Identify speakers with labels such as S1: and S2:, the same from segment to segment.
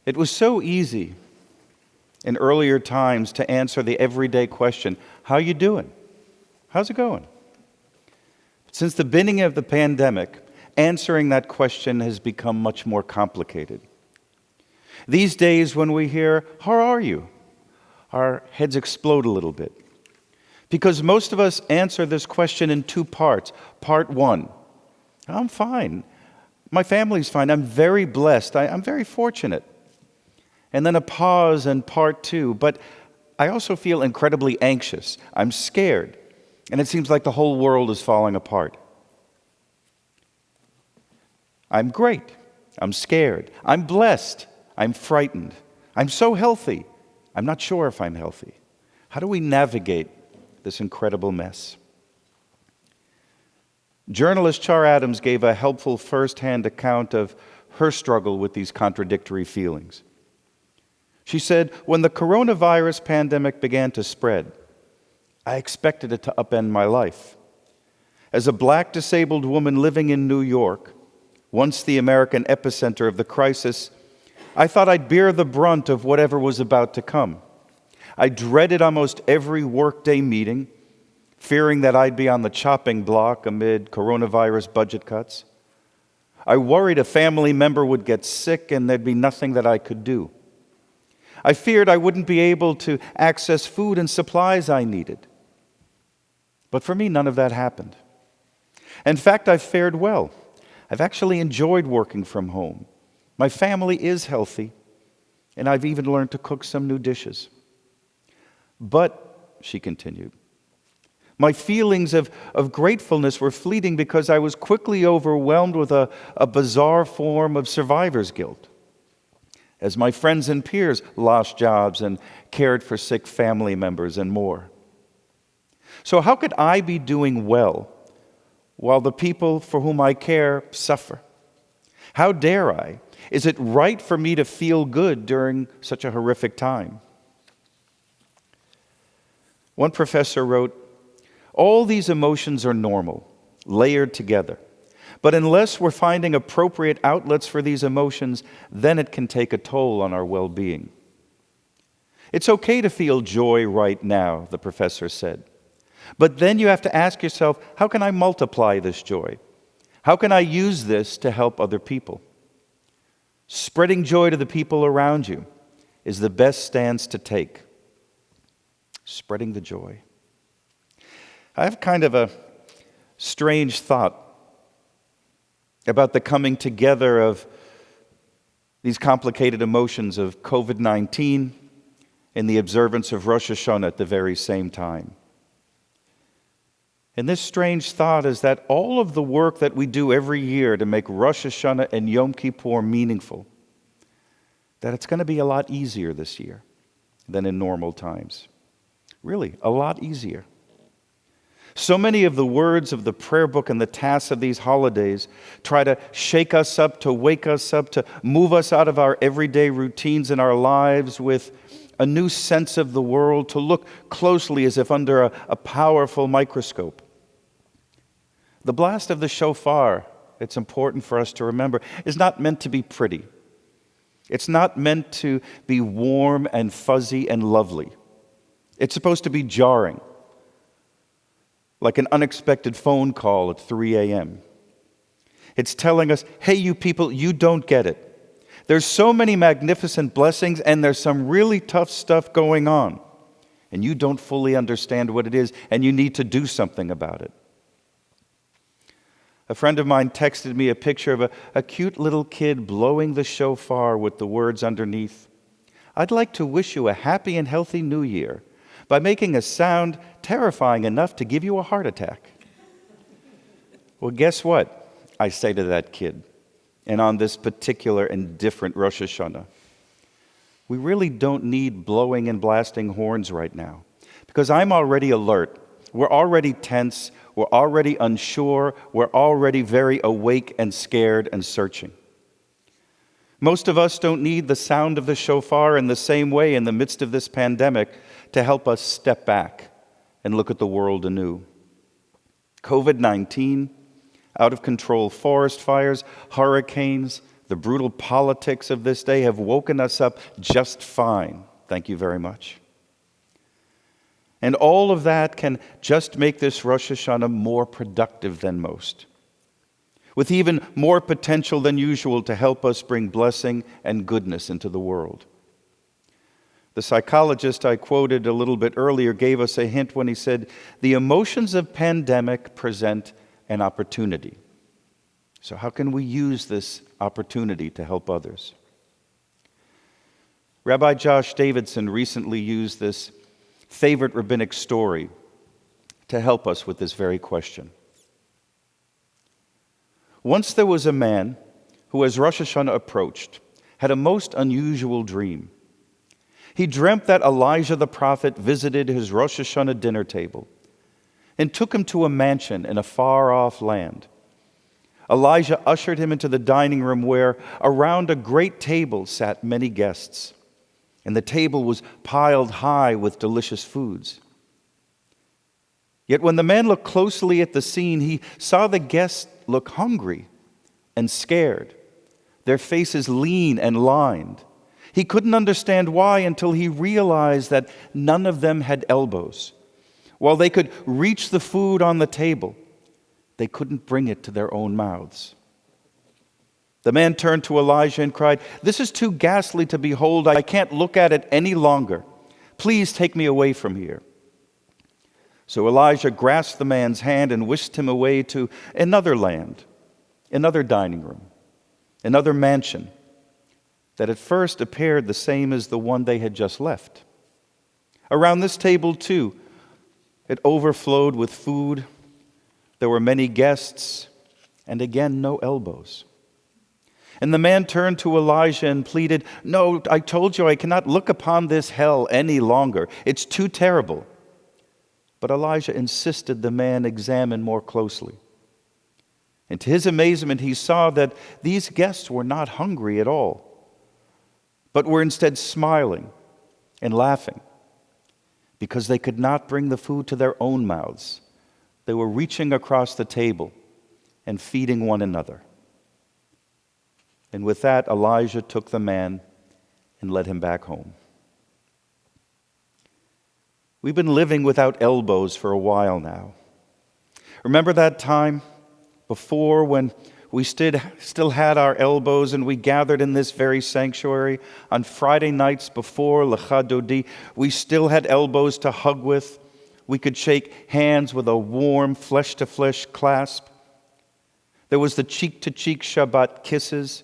S1: It was so easy in earlier times to answer the everyday question, how you doing? How's it going? Since the beginning of the pandemic, answering that question has become much more complicated. These days when we hear, how are you? Our heads explode a little bit. Because most of us answer this question in two parts. Part one, I'm fine. My family's fine. I'm very blessed. I'm very fortunate. And then a pause and part two. But I also feel incredibly anxious. I'm scared. And it seems like the whole world is falling apart. I'm great. I'm scared. I'm blessed. I'm frightened. I'm so healthy. I'm not sure if I'm healthy. How do we navigate this incredible mess? Journalist Char Adams gave a helpful first-hand account of her struggle with these contradictory feelings. She said, when the coronavirus pandemic began to spread, I expected it to upend my life. As a black disabled woman living in New York, once the American epicenter of the crisis, I thought I'd bear the brunt of whatever was about to come. I dreaded almost every workday meeting, fearing that I'd be on the chopping block amid coronavirus budget cuts. I worried a family member would get sick and there'd be nothing that I could do. I feared I wouldn't be able to access food and supplies I needed. But for me, none of that happened. In fact, I've fared well. I've actually enjoyed working from home. My family is healthy, and I've even learned to cook some new dishes. But, she continued, my feelings of gratefulness were fleeting because I was quickly overwhelmed with a bizarre form of survivor's guilt. As my friends and peers lost jobs and cared for sick family members and more. So how could I be doing well while the people for whom I care suffer? How dare I? Is it right for me to feel good during such a horrific time? One professor wrote, all these emotions are normal, layered together. But unless we're finding appropriate outlets for these emotions, then it can take a toll on our well-being. It's okay to feel joy right now, the professor said. But then you have to ask yourself, how can I multiply this joy? How can I use this to help other people? Spreading joy to the people around you is the best stance to take. Spreading the joy. I have kind of a strange thought about the coming together of these complicated emotions of COVID-19 and the observance of Rosh Hashanah at the very same time. And this strange thought is that all of the work that we do every year to make Rosh Hashanah and Yom Kippur meaningful, that it's going to be a lot easier this year than in normal times. Really, a lot easier. So many of the words of the prayer book and the tasks of these holidays try to shake us up, to wake us up, to move us out of our everyday routines in our lives with a new sense of the world, to look closely as if under a powerful microscope. The blast of the shofar, it's important for us to remember, is not meant to be pretty. It's not meant to be warm and fuzzy and lovely. It's supposed to be jarring, like an unexpected phone call at 3 a.m. It's telling us, hey, you people, you don't get it. There's so many magnificent blessings, and there's some really tough stuff going on, and you don't fully understand what it is, and you need to do something about it. A friend of mine texted me a picture of a cute little kid blowing the shofar with the words underneath, I'd like to wish you a happy and healthy new year by making a sound terrifying enough to give you a heart attack. Well, guess what? I say to that kid, and on this particular and different Rosh Hashanah, we really don't need blowing and blasting horns right now, because I'm already alert. We're already tense. We're already unsure. We're already very awake and scared and searching. Most of us don't need the sound of the shofar in the same way in the midst of this pandemic to help us step back and look at the world anew. COVID-19, out of control forest fires, hurricanes, The brutal politics of this day have woken us up just fine. Thank you very much. And all of that can just make this Rosh Hashanah more productive than most, with even more potential than usual to help us bring blessing and goodness into the world. The psychologist I quoted a little bit earlier gave us a hint when he said, the emotions of pandemic present an opportunity. So how can we use this opportunity to help others? Rabbi Josh Davidson recently used this favorite rabbinic story to help us with this very question. Once there was a man who, as Rosh Hashanah approached, had a most unusual dream. He dreamt that Elijah the prophet visited his Rosh Hashanah dinner table and took him to a mansion in a far-off land. Elijah ushered him into the dining room where, around a great table, sat many guests, and the table was piled high with delicious foods. Yet when the man looked closely at the scene, he saw the guests look hungry and scared, their faces lean and lined. He couldn't understand why until he realized that none of them had elbows. While they could reach the food on the table, they couldn't bring it to their own mouths. The man turned to Elijah and cried, "This is too ghastly to behold. I can't look at it any longer. Please take me away from here." So Elijah grasped the man's hand and whisked him away to another land, another dining room, another mansion that at first appeared the same as the one they had just left. Around this table, too, it overflowed with food. There were many guests, and again, no elbows. And the man turned to Elijah and pleaded, "No, I told you I cannot look upon this hell any longer. It's too terrible." But Elijah insisted the man examine more closely. And to his amazement, he saw that these guests were not hungry at all, but were instead smiling and laughing because they could not bring the food to their own mouths. They were reaching across the table and feeding one another. And with that, Elijah took the man and led him back home. We've been living without elbows for a while now. Remember that time before when we still had our elbows and we gathered in this very sanctuary on Friday nights before Lecha Dodi? We still had elbows to hug with. We could shake hands with a warm flesh-to-flesh clasp. There was the cheek-to-cheek Shabbat kisses.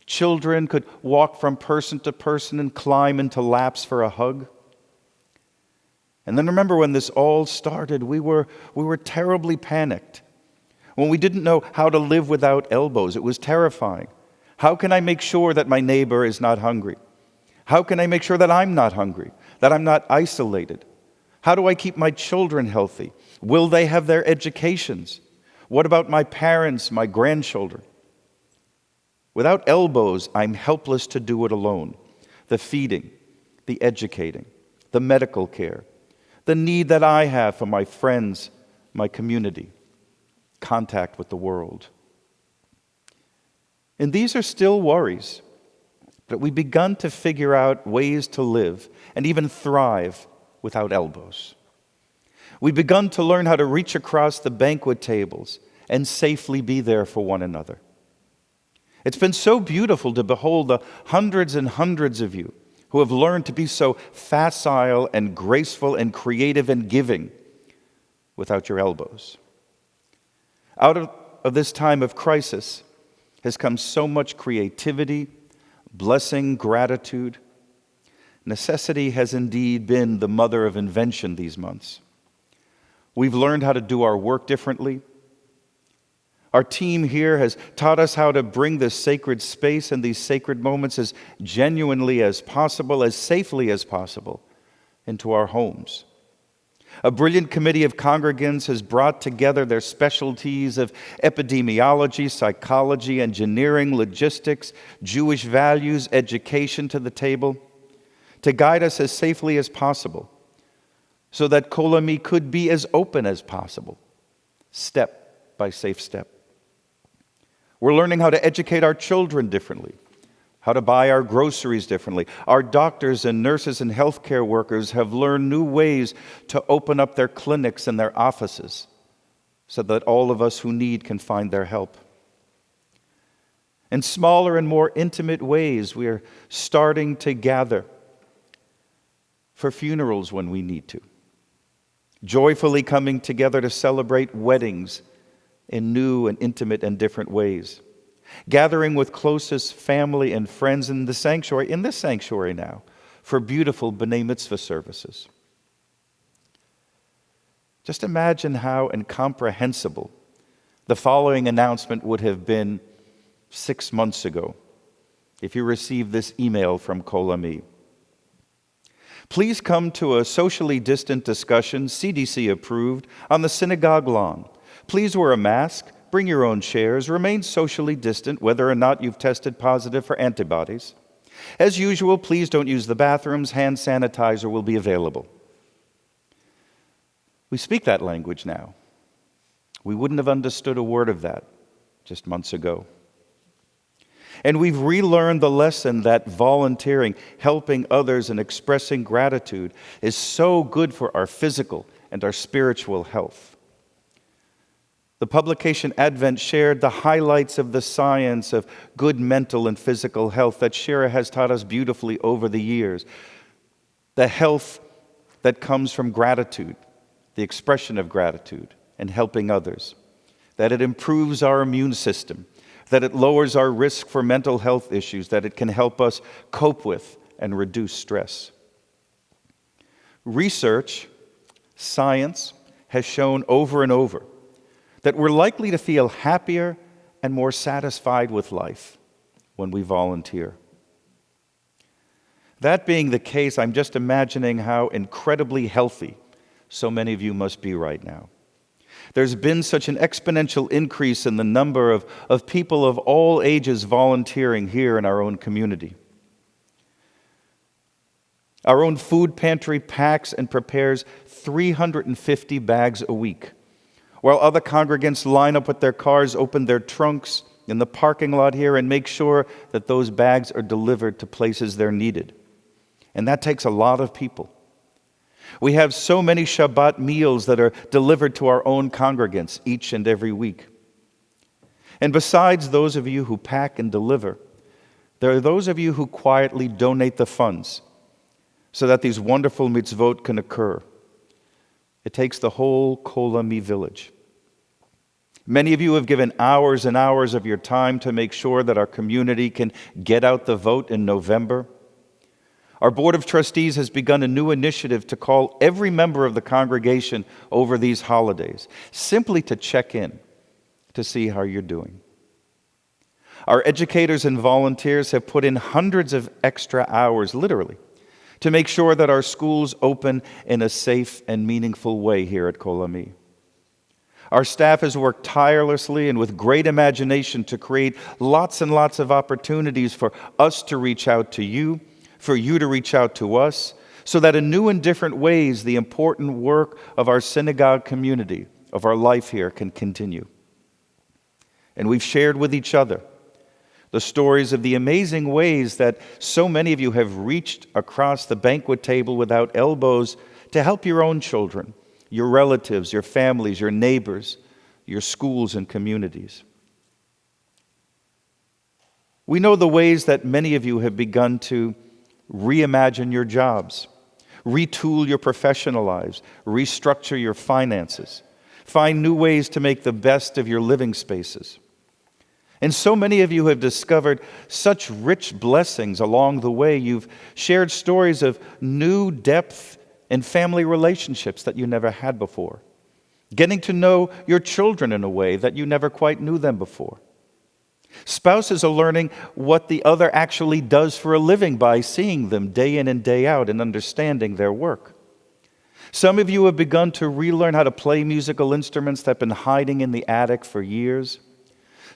S1: Children could walk from person to person and climb into laps for a hug. And then remember when this all started, we were terribly panicked. When we didn't know how to live without elbows, it was terrifying. How can I make sure that my neighbor is not hungry? How can I make sure that I'm not hungry, that I'm not isolated? How do I keep my children healthy? Will they have their educations? What about my parents, my grandchildren? Without elbows, I'm helpless to do it alone. The feeding, the educating, the medical care, the need that I have for my friends, my community, contact with the world. And these are still worries, but we've begun to figure out ways to live and even thrive without elbows. We've begun to learn how to reach across the banquet tables and safely be there for one another. It's been so beautiful to behold the hundreds and hundreds of you who have learned to be so facile and graceful and creative and giving without your elbows. Out of this time of crisis has come so much creativity, blessing, gratitude. Necessity has indeed been the mother of invention these months. We've learned how to do our work differently. Our team here has taught us how to bring this sacred space and these sacred moments as genuinely as possible, as safely as possible, into our homes. A brilliant committee of congregants has brought together their specialties of epidemiology, psychology, engineering, logistics, Jewish values, education to the table to guide us as safely as possible so that Kol Ami could be as open as possible, step by safe step. We're learning how to educate our children differently, how to buy our groceries differently. Our doctors and nurses and healthcare workers have learned new ways to open up their clinics and their offices so that all of us who need can find their help. In smaller and more intimate ways, we are starting to gather for funerals when we need to, joyfully coming together to celebrate weddings in new and intimate and different ways, gathering with closest family and friends in this sanctuary now, for beautiful B'nai Mitzvah services. Just imagine how incomprehensible the following announcement would have been 6 months ago if you received this email from Kol Ami. Please come to a socially distant discussion, CDC approved, on the synagogue lawn. Please wear a mask, bring your own chairs, remain socially distant whether or not you've tested positive for antibodies. As usual, please don't use the bathrooms. Hand sanitizer will be available. We speak that language now. We wouldn't have understood a word of that just months ago. And we've relearned the lesson that volunteering, helping others, and expressing gratitude is so good for our physical and our spiritual health. The publication Advent shared the highlights of the science of good mental and physical health that Shira has taught us beautifully over the years. The health that comes from gratitude, the expression of gratitude, and helping others. That it improves our immune system, that it lowers our risk for mental health issues, that it can help us cope with and reduce stress. Research, science, has shown over and over that we're likely to feel happier and more satisfied with life when we volunteer. That being the case, I'm just imagining how incredibly healthy so many of you must be right now. There's been such an exponential increase in the number of people of all ages volunteering here in our own community. Our own food pantry packs and prepares 350 bags a week, while other congregants line up with their cars, open their trunks in the parking lot here, and make sure that those bags are delivered to places they're needed. And that takes a lot of people. We have so many Shabbat meals that are delivered to our own congregants each and every week. And besides those of you who pack and deliver, there are those of you who quietly donate the funds so that these wonderful mitzvot can occur. It takes the whole Kol Ami village. Many of you have given hours and hours of your time to make sure that our community can get out the vote in November. Our Board of Trustees has begun a new initiative to call every member of the congregation over these holidays, simply to check in, to see how you're doing. Our educators and volunteers have put in hundreds of extra hours, literally, to make sure that our schools open in a safe and meaningful way here at Kol Ami. Our staff has worked tirelessly and with great imagination to create lots and lots of opportunities for us to reach out to you, for you to reach out to us, so that in new and different ways the important work of our synagogue community, of our life here, can continue. And we've shared with each other the stories of the amazing ways that so many of you have reached across the banquet table without elbows to help your own children, your relatives, your families, your neighbors, your schools and communities. We know the ways that many of you have begun to reimagine your jobs, retool your professional lives, restructure your finances, find new ways to make the best of your living spaces. And so many of you have discovered such rich blessings along the way. You've shared stories of new depth in family relationships that you never had before, getting to know your children in a way that you never quite knew them before. Spouses are learning what the other actually does for a living by seeing them day in and day out and understanding their work. Some of you have begun to relearn how to play musical instruments that have been hiding in the attic for years.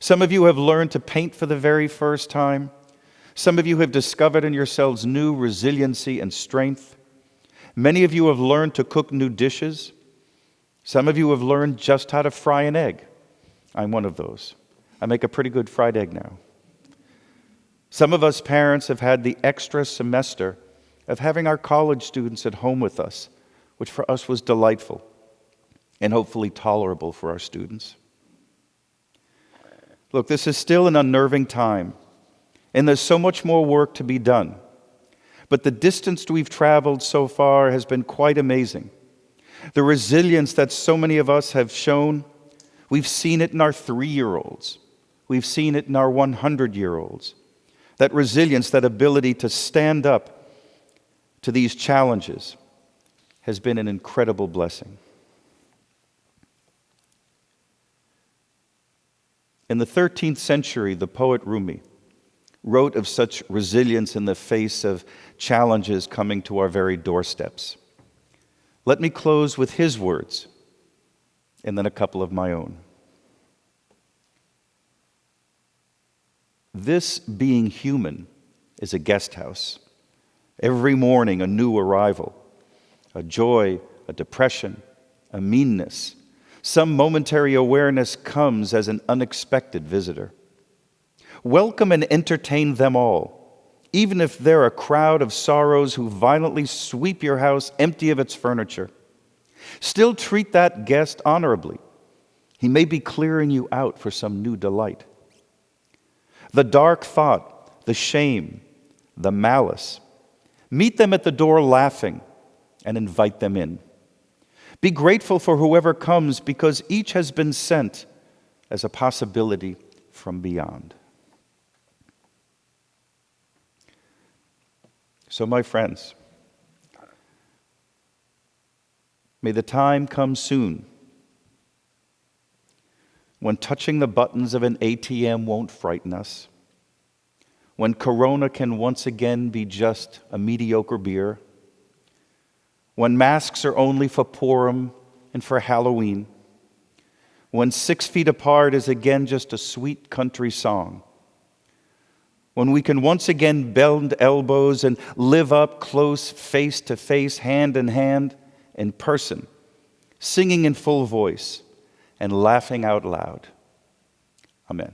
S1: Some of you have learned to paint for the very first time. Some of you have discovered in yourselves new resiliency and strength. Many of you have learned to cook new dishes. Some of you have learned just how to fry an egg. I'm one of those. I make a pretty good fried egg now. Some of us parents have had the extra semester of having our college students at home with us, which for us was delightful and hopefully tolerable for our students. Look, this is still an unnerving time, and there's so much more work to be done. But the distance we've traveled so far has been quite amazing. The resilience that so many of us have shown, we've seen it in our 3-year-olds. We've seen it in our 100-year-olds. That resilience, that ability to stand up to these challenges has been an incredible blessing. In the 13th century, the poet Rumi wrote of such resilience in the face of challenges coming to our very doorsteps. Let me close with his words, and then a couple of my own. This being human is a guest house. Every morning a new arrival, a joy, a depression, a meanness. Some momentary awareness comes as an unexpected visitor. Welcome and entertain them all, even if they're a crowd of sorrows who violently sweep your house empty of its furniture. Still treat that guest honorably. He may be clearing you out for some new delight. The dark thought, the shame, the malice, meet them at the door laughing and invite them in. Be grateful for whoever comes, because each has been sent as a possibility from beyond. So, my friends, may the time come soon when touching the buttons of an ATM won't frighten us, when Corona can once again be just a mediocre beer, when masks are only for Purim and for Halloween, when 6 feet apart is again just a sweet country song, when we can once again bend elbows and live up close, face to face, hand in hand, in person, singing in full voice and laughing out loud. Amen.